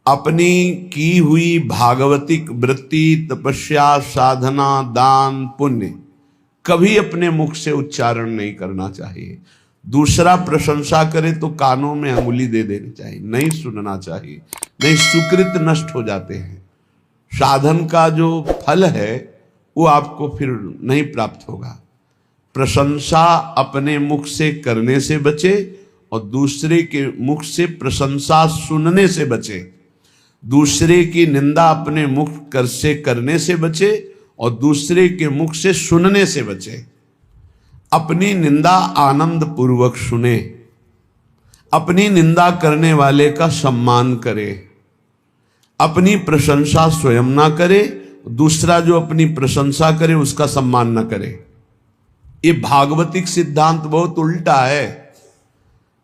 अपनी की हुई भागवतिक वृत्ति, तपस्या, साधना, दान, पुण्य कभी अपने मुख से उच्चारण नहीं करना चाहिए। दूसरा प्रशंसा करे तो कानों में अंगुली दे देनी चाहिए, नहीं सुनना चाहिए, नहीं सुकृत नष्ट हो जाते हैं। साधन का जो फल है वो आपको फिर नहीं प्राप्त होगा। प्रशंसा अपने मुख से करने से बचे और दूसरे के मुख से प्रशंसा सुनने से बचे। दूसरे की निंदा अपने मुख कर से करने से बचे और दूसरे के मुख से सुनने से बचे। अपनी निंदा आनंद पूर्वक सुने, अपनी निंदा करने वाले का सम्मान करे, अपनी प्रशंसा स्वयं ना करे, दूसरा जो अपनी प्रशंसा करे उसका सम्मान ना करे। ये भागवतिक सिद्धांत बहुत उल्टा है,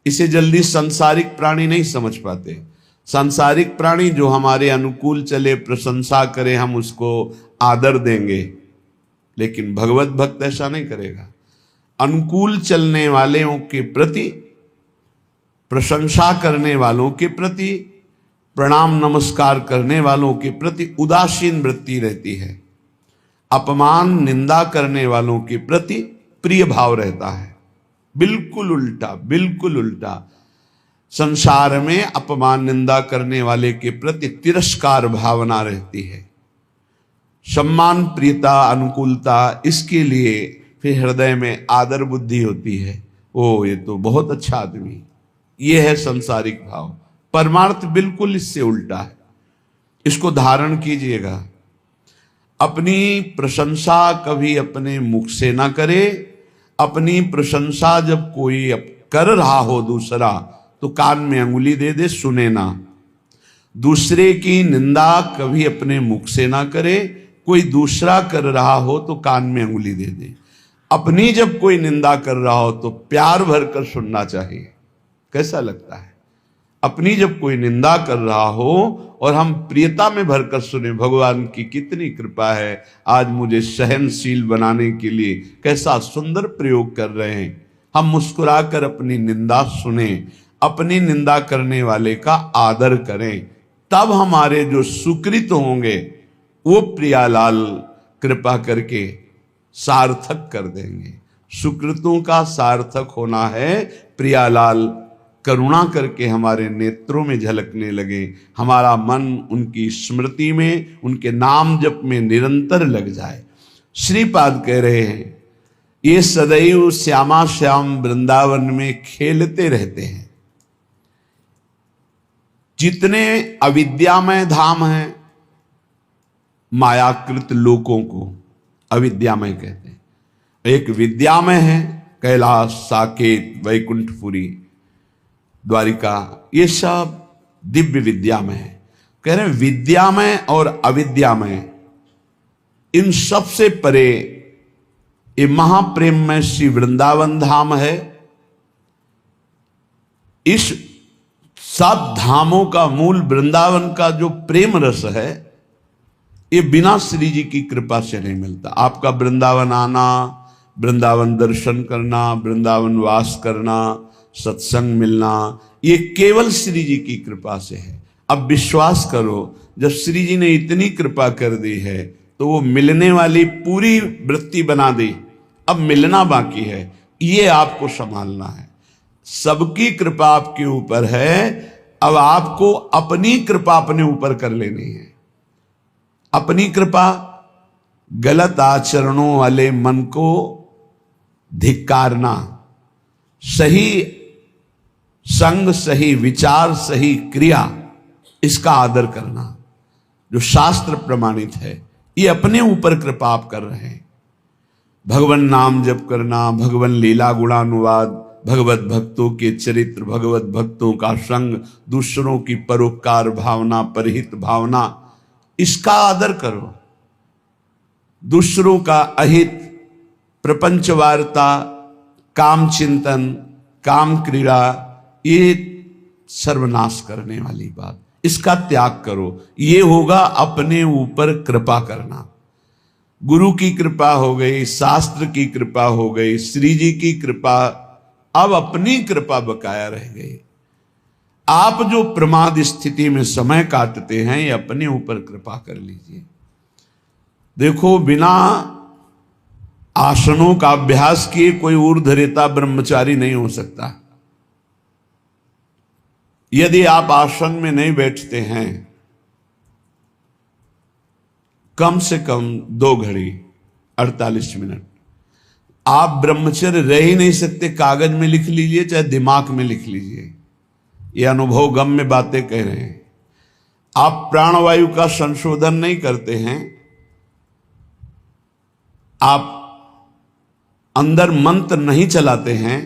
इसे जल्दी सांसारिक प्राणी नहीं समझ पाते। सांसारिक प्राणी जो हमारे अनुकूल चले, प्रशंसा करे, हम उसको आदर देंगे, लेकिन भगवत भक्त ऐसा नहीं करेगा। अनुकूल चलने वालों के प्रति, प्रशंसा करने वालों के प्रति, प्रणाम नमस्कार करने वालों के प्रति उदासीन वृत्ति रहती है। अपमान निंदा करने वालों के प्रति प्रिय भाव रहता है। बिल्कुल उल्टा, बिल्कुल उल्टा। संसार में अपमान निंदा करने वाले के प्रति तिरस्कार भावना रहती है। सम्मान, प्रियता, अनुकूलता, इसके लिए फिर हृदय में आदर बुद्धि होती है। ओ ये तो बहुत अच्छा आदमी, ये है संसारिक भाव। परमार्थ बिल्कुल इससे उल्टा है, इसको धारण कीजिएगा। अपनी प्रशंसा कभी अपने मुख से ना करे। अपनी प्रशंसा जब कोई कर रहा हो दूसरा, तो कान में अंगुली दे दे, सुने ना। दूसरे की निंदा कभी अपने मुख से ना करे। कोई दूसरा कर रहा हो तो कान में अंगुली दे दे। अपनी जब कोई निंदा कर रहा हो तो प्यार भरकर सुनना चाहिए। कैसा लगता है? अपनी जब कोई निंदा कर रहा हो और हम प्रियता में भरकर सुने, भगवान की कितनी कृपा है, आज मुझे सहनशील बनाने के लिए कैसा सुंदर प्रयोग कर रहे हैं। हम मुस्कुराकर अपनी निंदा सुने, अपनी निंदा करने वाले का आदर करें, तब हमारे जो सुकृत होंगे वो प्रियालाल कृपा करके सार्थक कर देंगे। सुकृतों का सार्थक होना है प्रियालाल करुणा करके हमारे नेत्रों में झलकने लगे, हमारा मन उनकी स्मृति में, उनके नाम जप में निरंतर लग जाए। श्रीपाद कह रहे हैं, ये सदैव श्यामा श्याम वृंदावन में खेलते रहते हैं। जितने अविद्यामय धाम हैं, मायाकृत लोकों को अविद्यामय कहते हैं। एक विद्यामय है, कैलाश, साकेत, वैकुंठपुरी, द्वारिका, ये सब दिव्य विद्यामय है। कह रहे हैं विद्यामय और अविद्यामय, इन सबसे परे ये महाप्रेममय श्री वृंदावन धाम है। इस सब धामों का मूल वृंदावन का जो प्रेम रस है, ये बिना श्री जी की कृपा से नहीं मिलता। आपका वृंदावन आना, वृंदावन दर्शन करना, वृंदावन वास करना, सत्संग मिलना, ये केवल श्री जी की कृपा से है। अब विश्वास करो, जब श्री जी ने इतनी कृपा कर दी है तो वो मिलने वाली पूरी वृत्ति बना दी, अब मिलना बाकी है, ये आपको संभालना है। सबकी कृपा आपके ऊपर है, अब आपको अपनी कृपा अपने ऊपर कर लेनी है। अपनी कृपा, गलत आचरणों वाले मन को धिक्कारना, सही संग, सही विचार, सही क्रिया, इसका आदर करना, जो शास्त्र प्रमाणित है, ये अपने ऊपर कृपा आप कर रहे हैं। भगवान नाम जप करना, भगवान लीला गुणानुवाद, भगवत भक्तों के चरित्र, भगवत भक्तों का संग, दूसरों की परोपकार भावना, परहित भावना, इसका आदर करो। दूसरों का अहित, प्रपंच वार्ता, काम चिंतन, काम क्रीड़ा, ये सर्वनाश करने वाली बात, इसका त्याग करो। ये होगा अपने ऊपर कृपा करना। गुरु की कृपा हो गई, शास्त्र की कृपा हो गई, श्री जी की कृपा, अब अपनी कृपा बकाया रह गई। आप जो प्रमाद स्थिति में समय काटते हैं, ये अपने ऊपर कृपा कर लीजिए। देखो, बिना आसनों का अभ्यास किए कोई ऊर्ध्वरेता ब्रह्मचारी नहीं हो सकता। यदि आप आसन में नहीं बैठते हैं कम से कम 2 घड़ी 48 मिनट, आप ब्रह्मचर्य रह ही नहीं सकते। कागज में लिख लीजिए चाहे दिमाग में लिख लीजिए, ये अनुभव गम में बातें कह रहे हैं। आप प्राणवायु का संशोधन नहीं करते हैं, आप अंदर मंत्र नहीं चलाते हैं,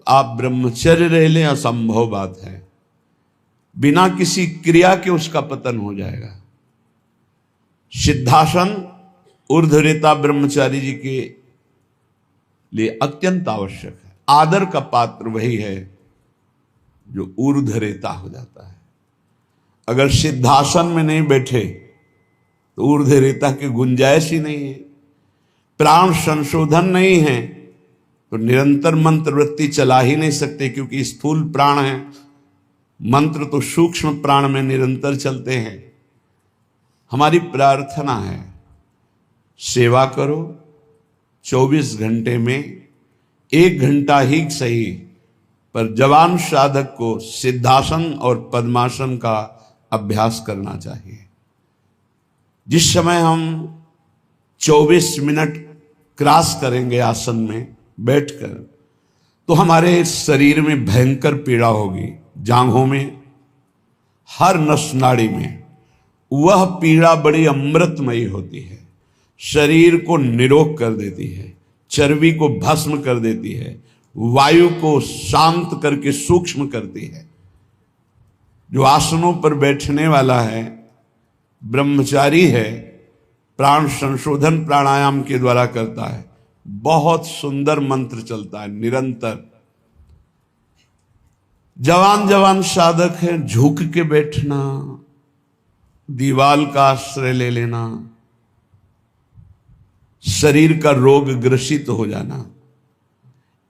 आप ब्रह्मचर्य रह लें, असंभव बात है। बिना किसी क्रिया के उसका पतन हो जाएगा। सिद्धासन ऊर्ध्वरेता ब्रह्मचारी जी के लिए अत्यंत आवश्यक है। आदर का पात्र वही है जो ऊर्ध्वरेता हो जाता है। अगर सिद्धासन में नहीं बैठे तो ऊर्ध्वरेता की गुंजाइश ही नहीं है। प्राण संशोधन नहीं है तो निरंतर मंत्र वृत्ति चला ही नहीं सकते, क्योंकि स्थूल प्राण है, मंत्र तो सूक्ष्म प्राण में निरंतर चलते हैं। हमारी प्रार्थना है, सेवा करो, 24 घंटे में 1 घंटा ही सही, पर जवान साधक को सिद्धासन और पद्मासन का अभ्यास करना चाहिए। जिस समय हम 24 मिनट क्रॉस करेंगे आसन में बैठकर, तो हमारे शरीर में भयंकर पीड़ा होगी, जांघों में, हर नस नाड़ी में। वह पीड़ा बड़ी अमृतमयी होती है, शरीर को निरोग कर देती है, चर्बी को भस्म कर देती है, वायु को शांत करके सूक्ष्म करती है। जो आसनों पर बैठने वाला है, ब्रह्मचारी है, प्राण संशोधन प्राणायाम के द्वारा करता है, बहुत सुंदर मंत्र चलता है निरंतर। जवान जवान साधक है, झुक के बैठना, दीवाल का आश्रय ले लेना, शरीर का रोग ग्रसित हो जाना,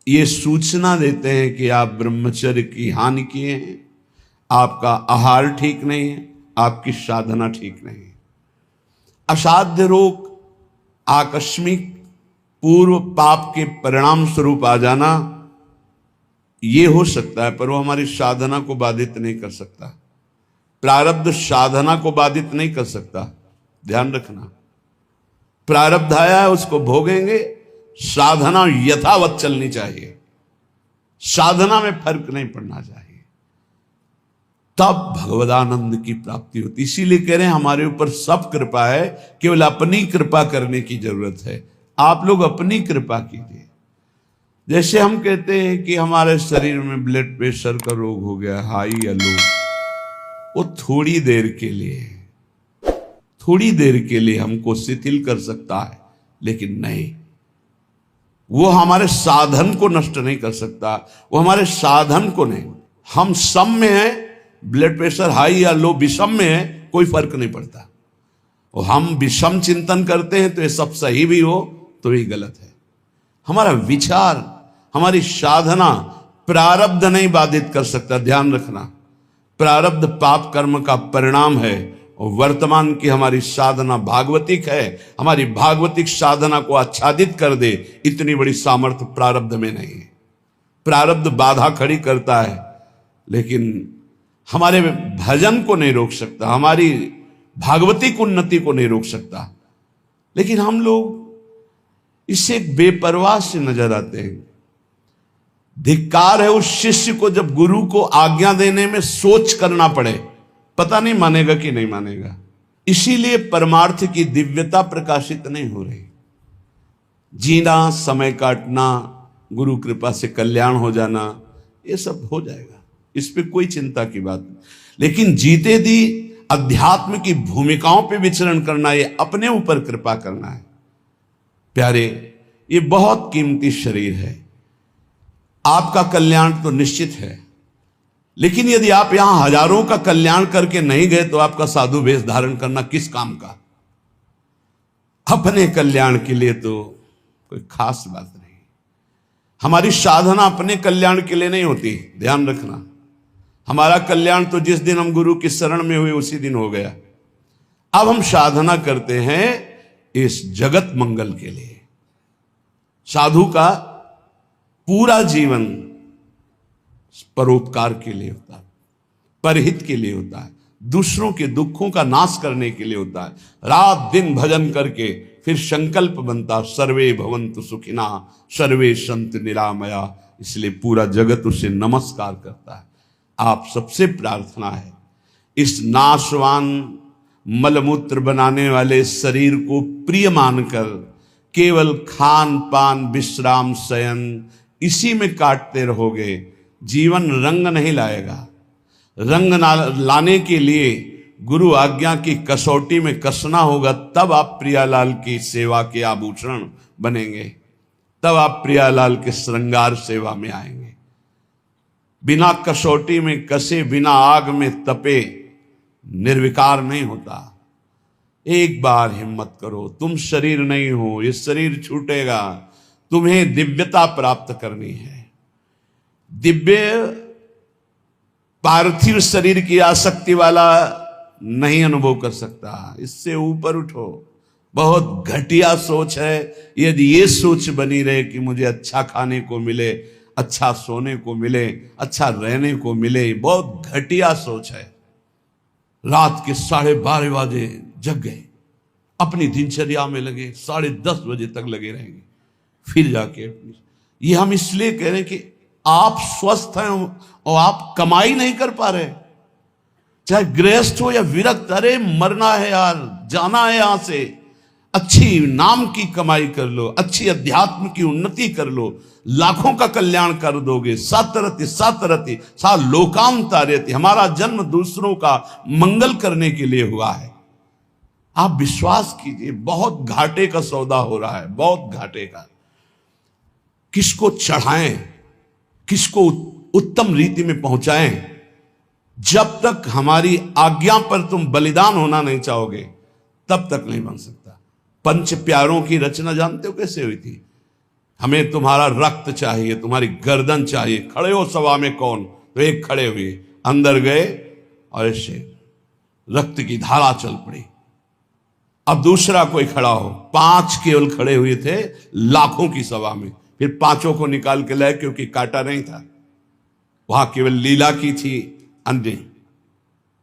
ये सूचना देते हैं कि आप ब्रह्मचर्य की हानि किए हैं, आपका आहार ठीक नहीं है, आपकी साधना ठीक नहीं है। असाध्य रोग, आकस्मिक पूर्व पाप के परिणाम स्वरूप आ जाना, ये हो सकता है, पर वो हमारी साधना को बाधित नहीं कर सकता। प्रारब्ध साधना को बाधित नहीं कर सकता, ध्यान रखना। प्रारब्ध आया है, उसको भोगेंगे, साधना यथावत चलनी चाहिए, साधना में फर्क नहीं पड़ना चाहिए, तब भगवदानंद की प्राप्ति होती। इसीलिए कह रहे हैं हमारे ऊपर सब कृपा है, केवल अपनी कृपा करने की जरूरत है। आप लोग अपनी कृपा कीजिए। जैसे हम कहते हैं कि हमारे शरीर में ब्लड प्रेशर का रोग हो गया, हाई या लो, वो थोड़ी देर के लिए हमको शिथिल कर सकता है, लेकिन नहीं, वो हमारे साधन को नष्ट नहीं कर सकता, वो हमारे साधन को नहीं। हम सम में हैं, ब्लड प्रेशर हाई या लो विषम में है, कोई फर्क नहीं पड़ता। और हम विषम चिंतन करते हैं तो ये सब सही भी हो तो ही गलत है। हमारा विचार, हमारी साधना प्रारब्ध नहीं बाधित कर सकता, ध्यान रखना। प्रारब्ध पाप कर्म का परिणाम है, और वर्तमान की हमारी साधना भागवतिक है। हमारी भागवतिक साधना को आच्छादित कर दे, इतनी बड़ी सामर्थ्य प्रारब्ध में नहीं है। प्रारब्ध बाधा खड़ी करता है, लेकिन हमारे भजन को नहीं रोक सकता, हमारी भागवतिक उन्नति को नहीं रोक सकता। लेकिन हम लोग इससे बेपरवाह से नजर आते हैं। धिक्कार है उस शिष्य को जब गुरु को आज्ञा देने में सोच करना पड़े, पता नहीं मानेगा कि नहीं मानेगा। इसीलिए परमार्थ की दिव्यता प्रकाशित नहीं हो रही। जीना, समय काटना, गुरु कृपा से कल्याण हो जाना, ये सब हो जाएगा, इस पे कोई चिंता की बात नहीं। लेकिन जीते दी अध्यात्म की भूमिकाओं पे विचरण करना, ये अपने ऊपर कृपा करना है। प्यारे, ये बहुत कीमती शरीर है, आपका कल्याण तो निश्चित है, लेकिन यदि आप यहां हजारों का कल्याण करके नहीं गए तो आपका साधु वेश धारण करना किस काम का? अपने कल्याण के लिए तो कोई खास बात नहीं। हमारी साधना अपने कल्याण के लिए नहीं होती, ध्यान रखना। हमारा कल्याण तो जिस दिन हम गुरु की शरण में हुए उसी दिन हो गया। अब हम साधना करते हैं इस जगत मंगल के लिए। साधु का पूरा जीवन परोपकार के लिए होता है, परहित के लिए होता है, दूसरों के दुखों का नाश करने के लिए होता है। रात दिन भजन करके फिर संकल्प बनता सर्वे भवन्तु सुखिना सर्वे सन्तु निरामया। इसलिए पूरा जगत उसे नमस्कार करता है। आप सबसे प्रार्थना है इस नाशवान मलमूत्र बनाने वाले शरीर को प्रिय मानकर केवल खान पान विश्राम शयन इसी में काटते रहोगे, जीवन रंग नहीं लाएगा। रंग लाने के लिए गुरु आज्ञा की कसौटी में कसना होगा, तब आप प्रियालाल की सेवा के आभूषण बनेंगे, तब आप प्रियालाल के श्रृंगार सेवा में आएंगे। बिना कसौटी में कसे, बिना आग में तपे निर्विकार नहीं होता। एक बार हिम्मत करो, तुम शरीर नहीं हो, ये शरीर छूटेगा, तुम्हें दिव्यता प्राप्त करनी है। दिव्य पार्थिव शरीर की आसक्ति वाला नहीं अनुभव कर सकता। इससे ऊपर उठो। बहुत घटिया सोच है यदि ये सोच बनी रहे कि मुझे अच्छा खाने को मिले, अच्छा सोने को मिले, अच्छा रहने को मिले। बहुत घटिया सोच है। रात के 12:30 बजे जग गए, अपनी दिनचर्या में लगे, 10:30 बजे तक लगे रहेंगे, फिर जाके ये हम इसलिए कह रहे हैं कि आप स्वस्थ हैं और आप कमाई नहीं कर पा रहे, चाहे गृहस्थ हो या विरक्त। अरे मरना है यार, जाना है यहां से। अच्छी नाम की कमाई कर लो, अच्छी अध्यात्म की उन्नति कर लो, लाखों का कल्याण कर दोगे। सतरति सतरति सा लोकांतारयति। हमारा जन्म दूसरों का मंगल करने के लिए हुआ है। आप विश्वास कीजिए, बहुत घाटे का सौदा हो रहा है, बहुत घाटे का। किसको चढ़ाएं, किसको उत्तम रीति में पहुंचाएं। जब तक हमारी आज्ञा पर तुम बलिदान होना नहीं चाहोगे तब तक नहीं बन सकता। पंच प्यारों की रचना जानते हो कैसे हुई थी? हमें तुम्हारा रक्त चाहिए, तुम्हारी गर्दन चाहिए, खड़े हो सभा में कौन? तो एक खड़े हुए, अंदर गए और ऐसे रक्त की धारा चल पड़ी। अब दूसरा कोई खड़ा हो, 5 केवल खड़े हुए थे लाखों की सभा में। फिर 5 को निकाल के लाए, क्योंकि काटा नहीं था, वहां केवल लीला की थी, अन्य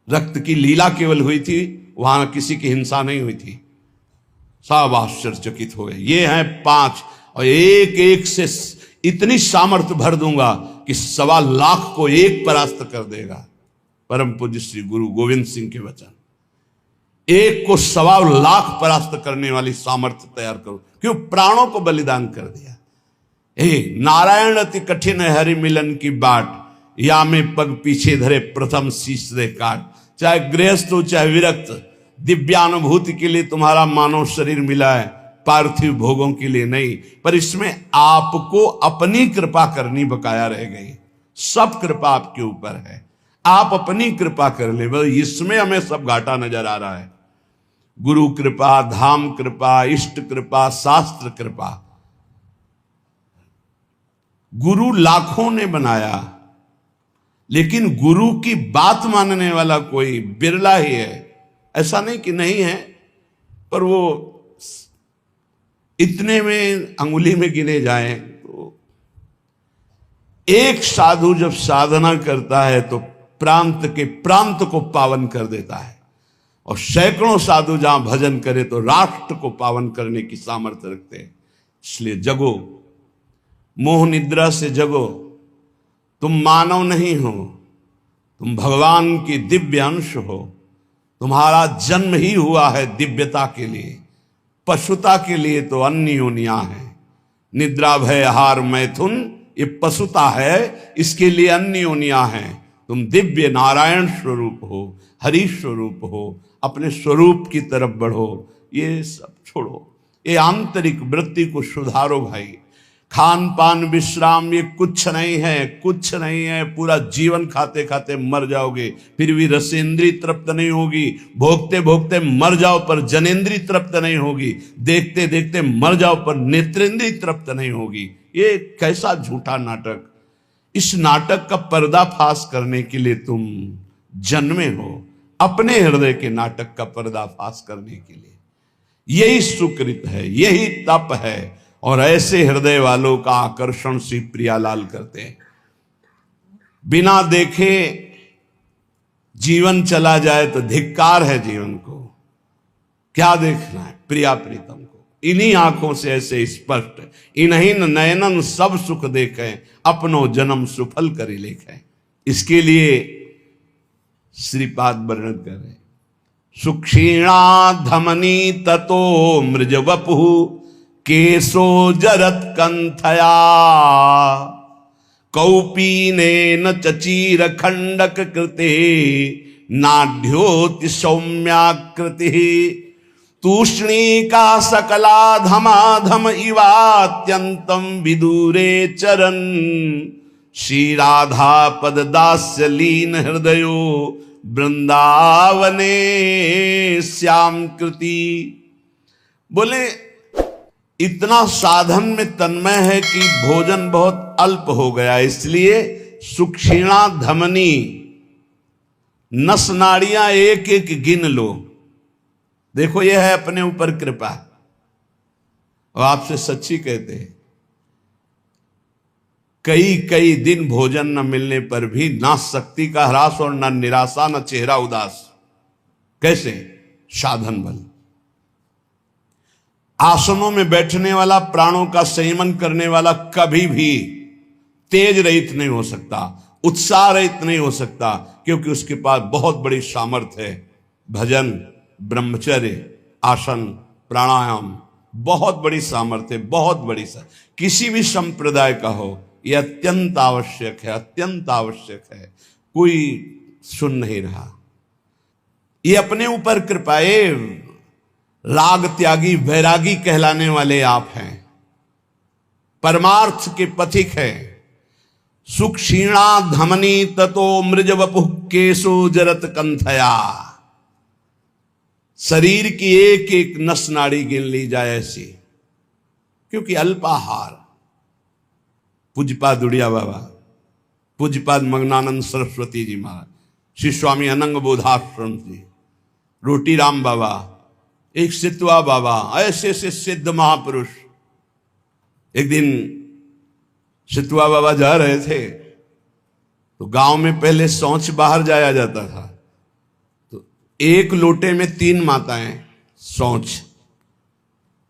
रक्त की लीला केवल हुई थी, वहां किसी की हिंसा नहीं हुई थी। सब आश्चर्यचकित हो गए। ये हैं 5 और एक एक से इतनी सामर्थ्य भर दूंगा कि 1.25 लाख को एक परास्त कर देगा। परम पूज्य श्री गुरु गोविंद सिंह के वचन। एक को 1.25 लाख परास्त करने वाली सामर्थ्य तैयार करो, क्यों? प्राणों को बलिदान कर दिया। नारायण अति कठिन है हरि मिलन की बाट, या में पग पीछे धरे प्रथम शीश दे काट। चाहे गृहस्थ हो चाहे विरक्त, दिव्यानुभूति के लिए तुम्हारा मानव शरीर मिला है, पार्थिव भोगों के लिए नहीं। पर इसमें आपको अपनी कृपा करनी बकाया रह गई। सब कृपा आपके ऊपर है, आप अपनी कृपा कर ले। बस इसमें हमें सब घाटा नजर आ रहा है। गुरु कृपा, धाम कृपा, इष्ट कृपा, शास्त्र कृपा। गुरु लाखों ने बनाया, लेकिन गुरु की बात मानने वाला कोई बिरला ही है। ऐसा नहीं कि नहीं है, पर वो इतने में अंगुली में गिने जाएं। तो एक साधु जब साधना करता है तो प्रांत के प्रांत को पावन कर देता है, और सैकड़ों साधु जहां भजन करे तो राष्ट्र को पावन करने की सामर्थ्य रखते हैं। इसलिए जगो, मोह निद्रा से जगो। तुम मानव नहीं हो, तुम भगवान की दिव्य अंश हो। तुम्हारा जन्म ही हुआ है दिव्यता के लिए, पशुता के लिए तो अन्य योनियां हैं। निद्रा भय आहार मैथुन ये पशुता है, इसके लिए अन्य योनियां हैं। तुम दिव्य नारायण स्वरूप हो, हरि स्वरूप हो, अपने स्वरूप की तरफ बढ़ो। ये सब छोड़ो, ये आंतरिक वृत्ति को सुधारो भाई। खान पान विश्राम ये कुछ नहीं है, कुछ नहीं है। पूरा जीवन खाते खाते मर जाओगे, फिर भी रसेंद्री तृप्त नहीं होगी। भोगते भोगते मर जाओ पर जनेंद्री तृप्त नहीं होगी। देखते देखते मर जाओ पर नेत्रेंद्री तृप्त नहीं होगी। ये कैसा झूठा नाटक। इस नाटक का पर्दाफाश करने के लिए तुम जन्मे हो, अपने हृदय के नाटक का पर्दाफाश करने के लिए। यही सुकृत है, यही तप है, और ऐसे हृदय वालों का आकर्षण श्री प्रियालाल करते हैं। बिना देखे जीवन चला जाए तो धिक्कार है जीवन को। क्या देखना है? प्रिया प्रीतम को। इन्हीं आंखों से ऐसे स्पष्ट, इन्हीं नयनन सब सुख देखें, अपनो जन्म सुफल करी लेखें। इसके लिए श्रीपाद वर्णन कर रहे, सुक्षीणा धमनी ततो मृज वपु केशो जरत कंथया कौपीनेन चचीर खंडक कृते नाढ्योति सौम्याकृति तूष्णीका सकला धमाधम इवात्यंतम विदूरे चरन श्री राधा पद दास्य लीन हृदयो वृंदावने श्याम कृति। बोले इतना साधन में तन्मय है कि भोजन बहुत अल्प हो गया, इसलिए सुक्षीणा धमनी, नस नाड़ियां एक एक गिन लो। देखो यह है अपने ऊपर कृपा, और आपसे सच्ची कहते हैं कई कई दिन भोजन न मिलने पर भी ना शक्ति का ह्रास और न निराशा न चेहरा उदास। कैसे? साधन बल। आसनों में बैठने वाला, प्राणों का संयमन करने वाला कभी भी तेज रहित नहीं हो सकता, उत्साह रहित नहीं हो सकता, क्योंकि उसके पास बहुत बड़ी सामर्थ्य है। भजन, ब्रह्मचर्य, आसन, प्राणायाम, बहुत बड़ी सामर्थ्य, बहुत बड़ी किसी भी संप्रदाय का हो, यह अत्यंत आवश्यक है, अत्यंत आवश्यक है। कोई सुन नहीं रहा। ये अपने ऊपर कृपाए राग त्यागी वैरागी कहलाने वाले आप हैं, परमार्थ के पथिक हैं। सुक्षीणा धमनी ततो मृज वपु केशो जरत कंथया। शरीर की एक एक नस नाड़ी गिन ली जाए ऐसी, क्योंकि अल्पाहार। पूज्यपाद उड़िया बाबा, पूज्यपाद मग्नानंद सरस्वती जी महाराज, श्री स्वामी अनंग बोधाश्रम जी, रोटी राम बाबा, एक सितवा बाबा, ऐसे ऐसे सिद्ध महापुरुष। एक दिन सितवा बाबा जा रहे थे तो गांव में पहले शौच बाहर जाया जाता था, तो एक लोटे में 3 माताएं शौच।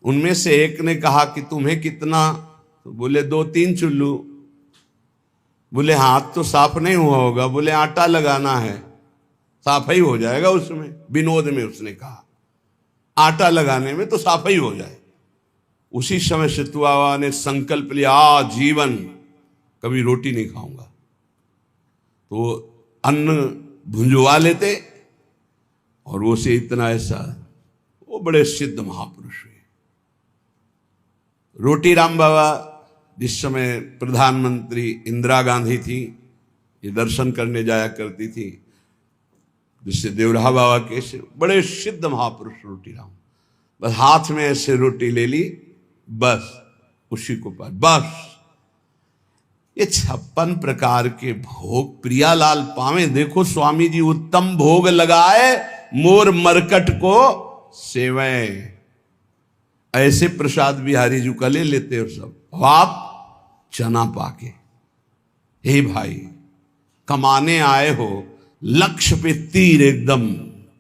उनमें से एक ने कहा कि तुम्हें कितना? तो बोले 2-3 चुल्लू। बोले हाथ तो साफ नहीं हुआ होगा। बोले आटा लगाना है, साफ ही हो जाएगा उसमें। विनोद में उसने कहा आटा लगाने में तो साफ ही हो जाए। उसी समय सितुआ ने संकल्प लिया, जीवन कभी रोटी नहीं खाऊंगा। तो अन्न भुंजवा लेते, और वो से इतना ऐसा, वो बड़े सिद्ध महापुरुष हुए। रोटी राम बाबा जिस समय प्रधानमंत्री इंदिरा गांधी थी, ये दर्शन करने जाया करती थी, जिससे देवराहा बाबा के बड़े सिद्ध महापुरुष रोटी राम। बस हाथ में ऐसे रोटी ले ली, बस उसी को पास, बस ये 56 प्रकार के भोग प्रियालाल पावे। देखो स्वामी जी उत्तम भोग लगाए, मोर मरकट को सेवे। ऐसे प्रसाद बिहारी जी का ले लेते हो सब, आप चना पाके। हे भाई, कमाने आए हो, लक्ष्य पे तीर एकदम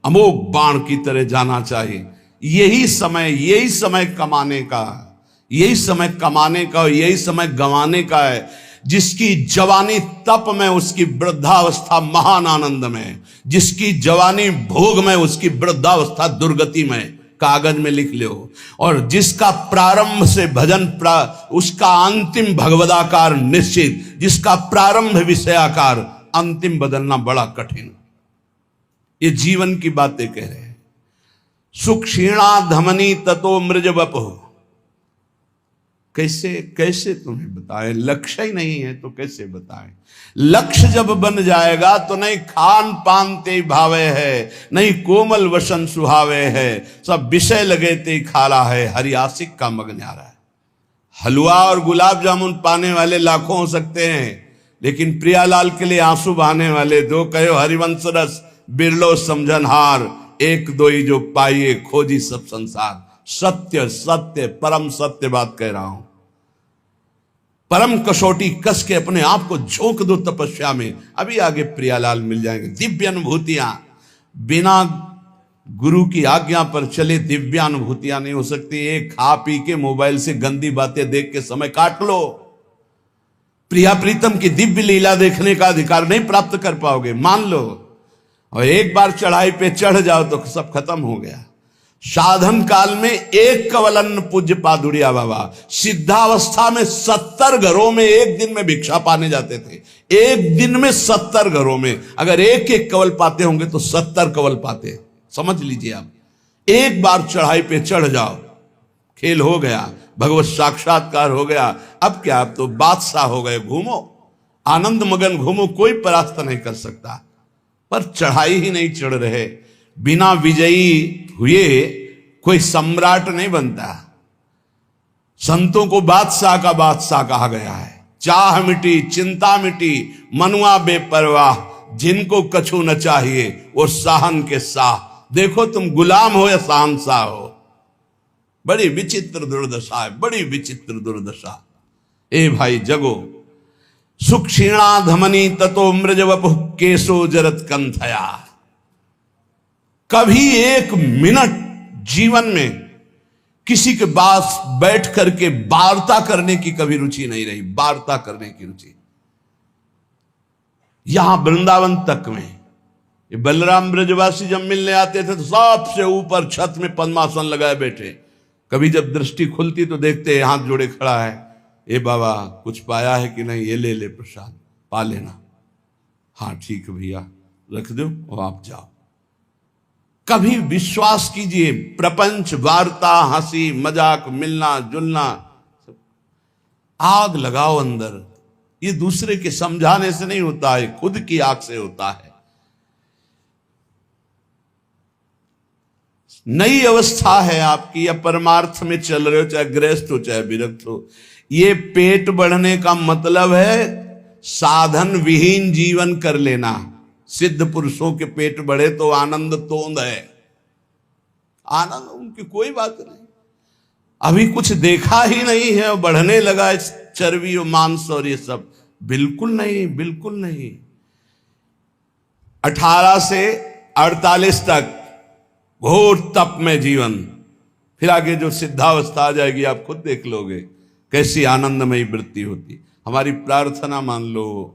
अमोघ बाण की तरह जाना चाहिए। यही समय कमाने का, यही समय कमाने का, यही समय गंवाने का है। जिसकी जवानी तप में, उसकी वृद्धावस्था महान आनंद में। जिसकी जवानी भोग में, उसकी वृद्धावस्था दुर्गति में। कागज में लिख लो। और जिसका प्रारंभ से भजन उसका अंतिम भगवदाकार निश्चित। जिसका प्रारंभ विषयाकार, अंतिम बदलना बड़ा कठिन। ये जीवन की बातें कह रहे हैं। सुक्षीणा धमनी ततो मृज वपु। कैसे कैसे तुम्हें बताएं? लक्ष्य ही नहीं है तो कैसे बताएं? लक्ष्य जब बन जाएगा तो नहीं खान पान ते भावे है, नहीं कोमल वसन सुहावे है, सब विषय लगे ते खारा है, हरियासिक का मग न्यारा है। हलवा और गुलाब जामुन पाने वाले लाखों हो सकते हैं, लेकिन प्रियालाल के लिए आंसू बहाने वाले दो कहो हरिवंश रस बिरलो समझनहार, एक दो ही जो पाइए खोजी सब संसार। सत्य सत्य परम सत्य बात कह रहा हूं। परम कसौटी कस के अपने आप को झोंक दो तपस्या में, अभी आगे प्रियालाल मिल जाएंगे। दिव्य अनुभूतियां, बिना गुरु की आज्ञा पर चले दिव्य अनुभूतियां नहीं हो सकती। एक खा पी के मोबाइल से गंदी बातें देख के समय काट लो, प्रिया प्रीतम की दिव्य लीला देखने का अधिकार नहीं प्राप्त कर पाओगे, मान लो। और एक बार चढ़ाई पे चढ़ जाओ तो सब खत्म हो गया। साधन काल में एक कवलन पूज्य पादुड़िया बाबा सिद्धावस्था में 70 घरों में एक दिन में भिक्षा पाने जाते थे। एक दिन में 70 घरों में, अगर एक एक कवल पाते होंगे तो 70 कवल पाते। समझ लीजिए आप, एक बार चढ़ाई पे चढ़ जाओ, खेल हो गया, भगवत साक्षात्कार हो गया। अब क्या, अब तो बादशाह हो गए, घूमो आनंद मगन घूमो, कोई परास्त नहीं कर सकता। पर चढ़ाई ही नहीं चढ़ रहे। बिना विजयी हुए कोई सम्राट नहीं बनता। संतों को बादशाह का बादशाह कहा गया है। चाह मिटी चिंता मिटी मनुआ बेपरवाह, जिनको कछु न चाहिए वो साहन के साह। देखो तुम गुलाम हो या शहंशाह हो। बड़ी विचित्र दुर्दशा है, बड़ी विचित्र दुर्दशा। ए भाई जगो, सुख क्षीणा धमनी ततो मृज वपुः केशो जरत कंथया। कभी एक मिनट जीवन में किसी के पास बैठ करके वार्ता करने की कभी रुचि नहीं रही, वार्ता करने की रुचि। यहां वृंदावन तक में ये बलराम ब्रजवासी जब मिलने आते थे तो सबसे ऊपर छत में पद्मासन लगाए बैठे। कभी जब दृष्टि खुलती तो देखते हाथ जोड़े खड़ा है, ए बाबा कुछ पाया है कि नहीं, ये ले ले प्रसाद, पा लेना। हाँ ठीक है भैया, रख दो और आप जाओ। कभी विश्वास कीजिए, प्रपंच वार्ता हंसी मजाक मिलना जुलना, आग लगाओ अंदर। ये दूसरे के समझाने से नहीं होता है, खुद की आग से होता है। नई अवस्था है आपकी, या परमार्थ में चल रहे हो, चाहे गृहस्थ हो चाहे विरक्त हो। ये पेट बढ़ने का मतलब है साधन विहीन जीवन कर लेना। सिद्ध पुरुषों के पेट बढ़े तो आनंद तोंद है, आनंद उनकी कोई बात नहीं। अभी कुछ देखा ही नहीं है और बढ़ने लगा चर्बी और मांस और ये सब, बिल्कुल नहीं, बिल्कुल नहीं। 18 से 48 तक घोर तप में जीवन, फिर आगे जो सिद्धावस्था आ जाएगी आप खुद देख लोगे कैसी आनंदमयी वृत्ति होती। हमारी प्रार्थना मान लो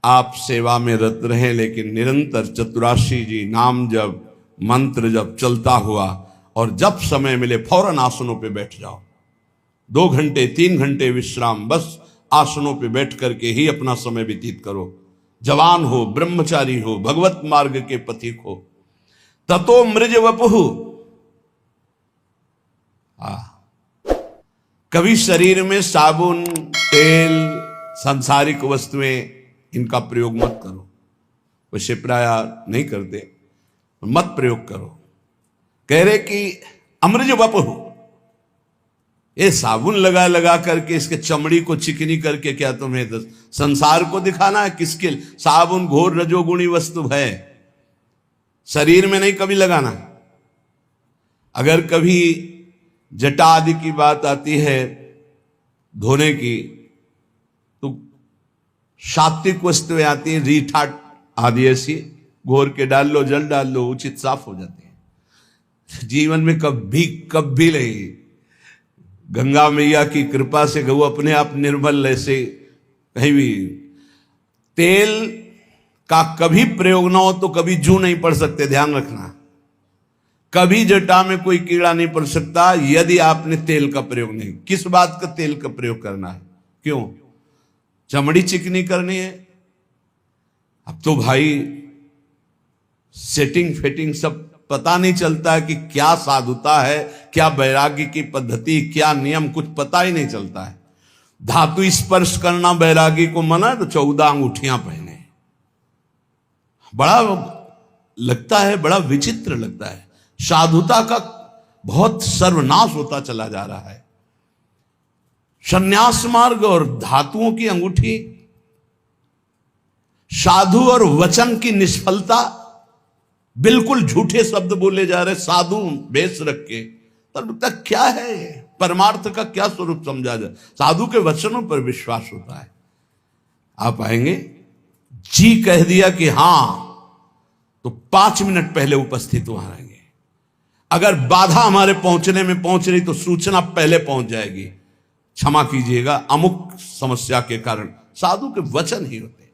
आप सेवा में रत रहें, लेकिन निरंतर चतुराशी जी नाम जब मंत्र जब चलता हुआ, और जब समय मिले फौरन आसनों पे बैठ जाओ। 2 घंटे 3 घंटे विश्राम, बस आसनों पे बैठ करके ही अपना समय व्यतीत करो। जवान हो, ब्रह्मचारी हो, भगवत मार्ग के पथिक हो। ततो मृज वपुः, कभी शरीर में साबुन तेल सांसारिक वस्तुएं इनका प्रयोग मत करो। वैसे प्राय नहीं करते, मत प्रयोग करो। कह रहे कि अमृज वपुः, ये साबुन लगा लगा करके इसके चमड़ी को चिकनी करके क्या तुम्हें संसार को दिखाना है? किसके? साबुन घोर रजोगुणी वस्तु है, शरीर में नहीं कभी लगाना। अगर कभी जटा आदि की बात आती है धोने की, तो सात्विक वस्तुएं आती हैं, रीठा आदि ऐसी घोर के डाल लो, जल डाल लो, उचित साफ हो जाती है। जीवन में कभी नहीं, गंगा मैया की कृपा से गौ अपने आप निर्मल, ऐसे कहीं भी तेल का कभी प्रयोग ना हो तो कभी जू नहीं पड़ सकते, ध्यान रखना। कभी जटा में कोई कीड़ा नहीं पड़ सकता यदि आपने तेल का प्रयोग नहीं। किस बात का तेल का प्रयोग करना है? क्यों? चमड़ी चिकनी करनी है। अब तो भाई सेटिंग फिटिंग सब पता नहीं चलता है कि क्या साधुता है, क्या वैराग्य की पद्धति, क्या नियम, कुछ पता ही नहीं चलता है। धातु स्पर्श करना वैरागी को मना है तो 14 अंगूठियां पहने। बड़ा लगता है, बड़ा विचित्र लगता है। साधुता का बहुत सर्वनाश होता चला जा रहा है। संन्यास मार्ग और धातुओं की अंगूठी, साधु और वचन की निष्फलता, बिल्कुल झूठे शब्द बोले जा रहे, साधु वेश रख के, तब तक क्या है परमार्थ का क्या स्वरूप समझा जाए। साधु के वचनों पर विश्वास होता है। आप आएंगे, जी कह दिया कि हां, तो 5 मिनट पहले उपस्थित वहां रहेंगे। अगर बाधा हमारे पहुंचने में पहुंच रही तो सूचना पहले पहुंच जाएगी, क्षमा कीजिएगा अमुक समस्या के कारण। साधु के वचन ही होते।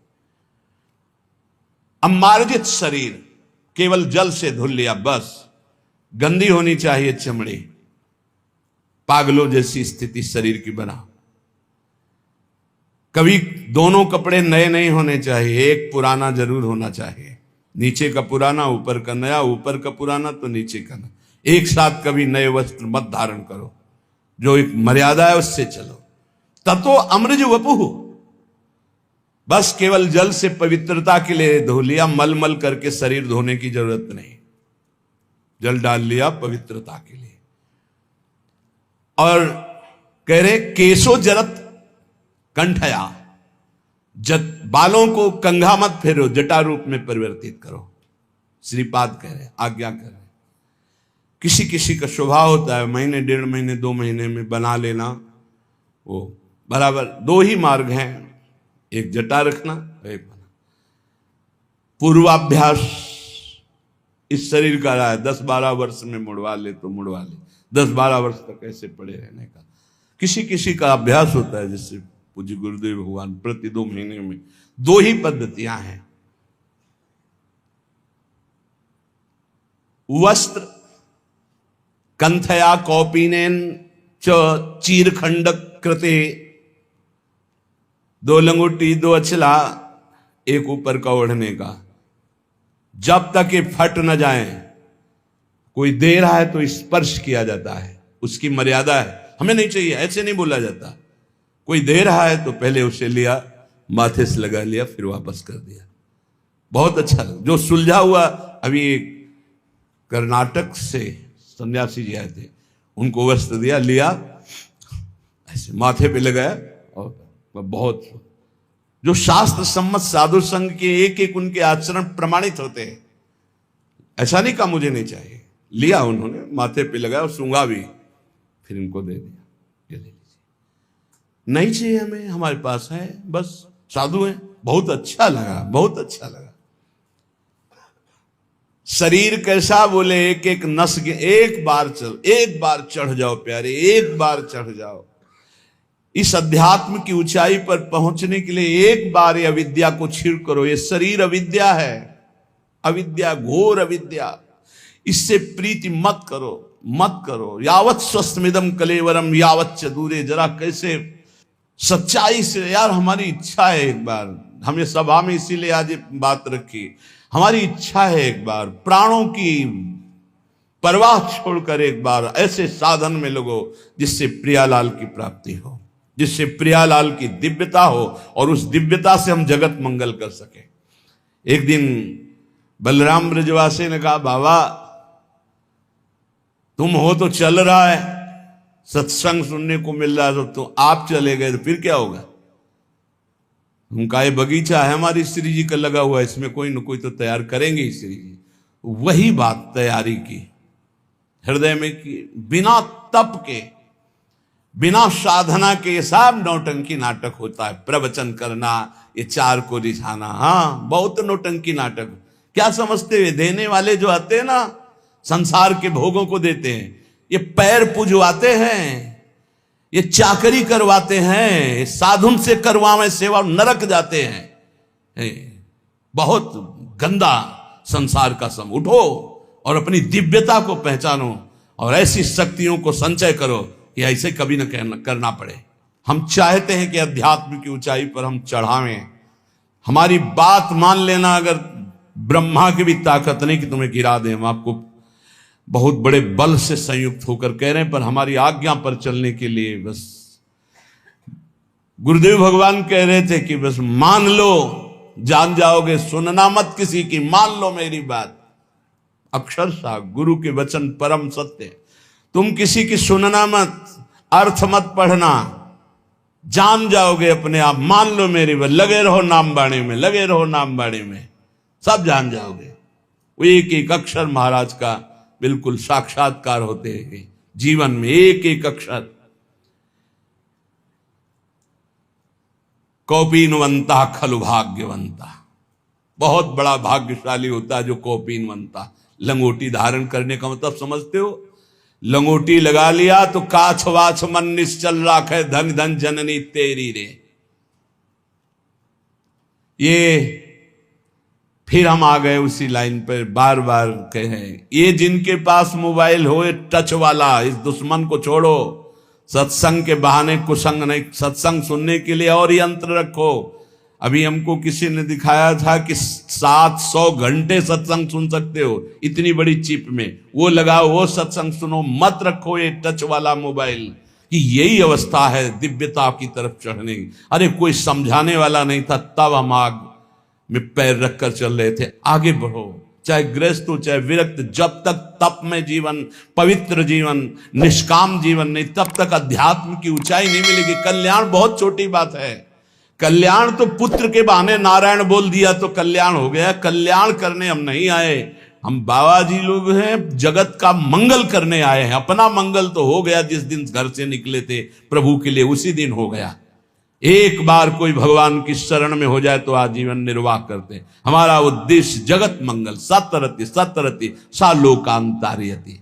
अमार्जित शरीर, केवल जल से धुल लिया बस, गंदी होनी चाहिए चमड़ी, पागलों जैसी स्थिति शरीर की बना। कभी दोनों कपड़े नए नहीं होने चाहिए, एक पुराना जरूर होना चाहिए। नीचे का पुराना, ऊपर का नया, ऊपर का पुराना तो नीचे का नया। एक साथ कभी नए वस्त्र मत धारण करो, जो एक मर्यादा है उससे चलो। ततो अमृज वपुः, बस केवल जल से पवित्रता के लिए धो लिया, मल मल करके शरीर धोने की जरूरत नहीं, जल डाल लिया पवित्रता के लिए। और कह रहे केशो जरत कंठया, बालों को कंघा मत फेरो, जटा रूप में परिवर्तित करो। श्रीपाद कह रहे, आज्ञा कर रहे। किसी किसी का स्वभाव होता है महीने, 1.5 महीने, 2 महीने में बना लेना, वो बराबर। 2 ही मार्ग हैं, एक जटा रखना, एक बना। पूर्वाभ्यास इस शरीर का रहा है, 10-12 वर्ष में मुड़वा ले तो मुड़वा ले, 10-12 वर्ष तक ऐसे पड़े रहने का। किसी किसी का अभ्यास होता है, जैसे पूज्य गुरुदेव भगवान प्रति 2 महीने में। 2 ही पद्धतियां हैं। वस्त्र कंथया कौपीनेन च चीरखंड कृते, 2 लंगोटी 2 अछला, एक ऊपर का ओढ़ने का, जब तक ये फट न जाए। कोई दे रहा है तो स्पर्श किया जाता है, उसकी मर्यादा है, हमें नहीं चाहिए, ऐसे नहीं बोला जाता। कोई दे रहा है तो पहले उसे लिया, माथे से लगा लिया, फिर वापस कर दिया। बहुत अच्छा लगा। जो सुलझा हुआ, अभी कर्नाटक से सन्यासी जी आए थे, उनको वस्त्र दिया, लिया, ऐसे माथे पे लगाया, और बहुत जो शास्त्र सम्मत साधु संघ के एक एक उनके आचरण प्रमाणित होते हैं। ऐसा नहीं कहा मुझे नहीं चाहिए, लिया उन्होंने, माथे पे लगाया और सूंघा भी, फिर इनको दे दिया, ये ले लीजिए। नहीं चाहिए हमें, हमारे पास है, बस साधु हैं। बहुत अच्छा लगा, बहुत अच्छा लगा। शरीर कैसा बोले, एक एक नस के, एक बार चढ़ जाओ प्यारे, एक बार चढ़ जाओ। इस अध्यात्म की ऊंचाई पर पहुंचने के लिए एक बार ये अविद्या को छीड़ करो। ये शरीर अविद्या है, अविद्या, घोर अविद्या। इससे प्रीति मत करो, मत करो। यावत स्वस्थमिदम कलेवरम यावत च दूरे। जरा कैसे सच्चाई से, यार हमारी इच्छा है एक बार, हमें सभा में इसीलिए आज ये बात रखी, हमारी इच्छा है एक बार प्राणों की परवाह छोड़कर एक बार ऐसे साधन में लगो जिससे प्रियालाल की प्राप्ति हो, जिससे प्रियालाल की दिव्यता हो, और उस दिव्यता से हम जगत मंगल कर सके। एक दिन बलराम ब्रजवासी ने कहा, बाबा तुम हो तो चल रहा है, सत्संग सुनने को मिल रहा है, तो आप चले गए तो फिर क्या होगा? उनका ये बगीचा है हमारी श्री जी का लगा हुआ है, इसमें कोई न कोई तो तैयार करेंगे श्री जी। वही बात तैयारी की, हृदय में की, बिना तप के, बिना साधना के। ये सब नौटंकी नाटक होता है, प्रवचन करना, ये 4 को रिझाना, हाँ बहुत नौटंकी नाटक। क्या समझते हुए, देने वाले जो आते हैं ना, संसार के भोगों को देते हैं, ये पैर पुजवाते हैं, ये चाकरी करवाते हैं, साधुन से करवावे सेवा, नरक जाते हैं। बहुत गंदा संसार का सम। उठो और अपनी दिव्यता को पहचानो और ऐसी शक्तियों को संचय करो कि ऐसे कभी न करना पड़े। हम चाहते हैं कि अध्यात्म की ऊंचाई पर हम चढ़ावें। हमारी बात मान लेना, अगर ब्रह्मा की भी ताकत नहीं कि तुम्हें गिरा दें, हम आपको बहुत बड़े बल से संयुक्त होकर कह रहे हैं, पर हमारी आज्ञा पर चलने के लिए बस गुरुदेव भगवान कह रहे थे कि बस मान लो, जान जाओगे, सुनना मत किसी की, मान लो मेरी बात। अक्षरशः गुरु के वचन परम सत्य। तुम किसी की सुनना मत, अर्थ मत पढ़ना, जान जाओगे अपने आप, मान लो मेरी बात, लगे रहो नाम बाणी में, लगे रहो नाम बाणी में, सब जान जाओगे। वो एक एक अक्षर महाराज का बिल्कुल साक्षात्कार होते हैं जीवन में, एक एक अक्षर। कौपीनवंता खलु भाग्यवंता, बहुत बड़ा भाग्यशाली होता है जो कौपीनवंता। लंगोटी धारण करने का मतलब समझते हो? लंगोटी लगा लिया तो काछ वाछ मन निश्चल राखे, धन धन जननी तेरी रे। ये फिर हम आ गए उसी लाइन पर, बार बार कहे, ये जिनके पास मोबाइल हो टच वाला, इस दुश्मन को छोड़ो। सत्संग के बहाने कुसंग नहीं, सत्संग सुनने के लिए और यंत्र रखो। अभी हमको किसी ने दिखाया था कि 700 घंटे सत्संग सुन सकते हो इतनी बड़ी चिप में, वो लगाओ, वो सत्संग सुनो, मत रखो ये टच वाला मोबाइल। कि यही अवस्था है दिव्यता की तरफ चढ़ने की। अरे कोई समझाने वाला नहीं था, तब हम आग में पैर रखकर चल रहे थे। आगे बढ़ो, चाहे गृहस्थ हो चाहे विरक्त, जब तक तप में जीवन, पवित्र जीवन, निष्काम जीवन नहीं, तब तक अध्यात्म की ऊंचाई नहीं मिलेगी। कल्याण बहुत छोटी बात है। कल्याण तो पुत्र के बहाने नारायण बोल दिया तो कल्याण हो गया। कल्याण करने हम नहीं आए, हम बाबा जी लोग हैं, जगत का मंगल करने आए हैं। अपना मंगल तो हो गया, जिस दिन घर से निकले थे प्रभु के लिए उसी दिन हो गया। एक बार कोई भगवान की शरण में हो जाए तो आजीवन निर्वाह करते। हमारा उद्देश्य जगत मंगल, सतरति सतरति सा लोकांतारियति।